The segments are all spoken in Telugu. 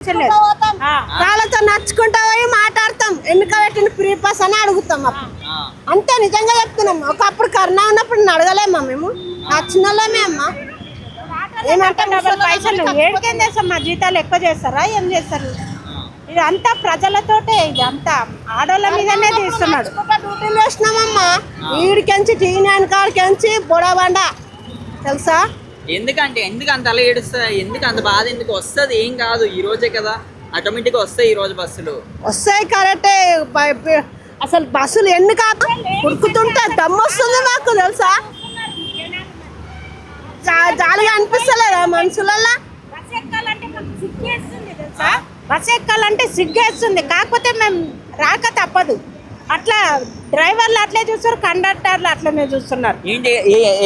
వాళ్ళతో నచ్చుకుంటా పోయి మాట్లాడతాం, ఎన్నిక పెట్టిన ఫ్రీ పాస్ అని అడుగుతాం. అంతే, నిజంగా చెప్తున్నాం. ఒకప్పుడు కరోనా ఉన్నప్పుడు అడగలేమా మేము, నచ్చిన వాళ్ళమే అమ్మా. ఏమంటే పైసలు ఏడికేం చేస్తాం, మా జీతాలు ఎక్కువ చేస్తారా ఏం చేస్తారు? ఇది అంతా ప్రజలతోటే, ఇది అంతా ఆడోళ్ళ మీదనే తీస్తున్నాడు. డ్యూటీలు వేసినామమ్మా, ఈడికెంచి టీనాన్ కాడికెంచి బొడబండ తెలుసా. ఎందుకు అంత అలా ఏడుస్తా, ఎందుకు అంత బాధ, ఎందుకు వస్తుంది? ఏం కాదు, ఈ రోజే కదా ఆటోమేటిక్ గా వస్తాయి. ఈ రోజు బస్సులు వస్తాయి కరెక్టే. అసలు బస్సులు ఎన్ని కాదు ఉరుకుతుంటే దమ్ము వస్తుంది మాకు తెలుసా. జాలిగా అనిపిస్తలేదా మనుషులల్లా? బస్ ఎక్కాలంటే సిగ్గేస్తుంది. కాకపోతే మేము రాక తప్పదు. అట్లా డ్రైవర్లు అట్లే చూస్తారు, కండక్టర్లు అట్లనే చూస్తున్నారు. ఏంటి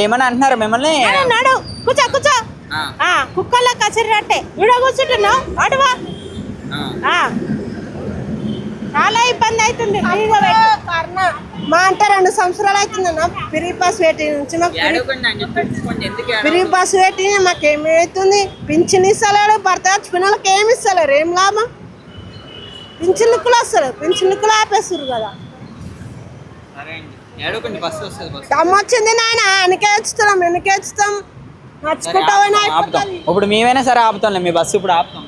ఏమని అంటున్నారు మిమ్మల్ని? నాడు కూర్చో కూర్చో, కుక్కల్లో కసిరినట్టే విడ కూర్చుంటున్నావు, అడువా. చాలా ఇబ్బంది అవుతుంది. మా అంటే 2 సంవత్సరాలు అవుతుందన్న ఫ్రీ బస్ వేటి నుంచి. ఫ్రీ బస్ వేటి మాకేమవుతుంది? పింఛన్ ఇస్తలేడు, భర్త చచ్చిపోయిన వాళ్ళకి ఏమి ఇస్తలేరు. ఏం లాభం? పింఛన్లు వస్తారు, పింఛన్లు ఆపేస్తారు కదా. దమ్మొచ్చింది నాయన, వెనకేస్తాం నచ్చుకుంటా. ఇప్పుడు మేమైనా సరే ఆపుతాం, మీ బస్సు ఇప్పుడు ఆపుతాం.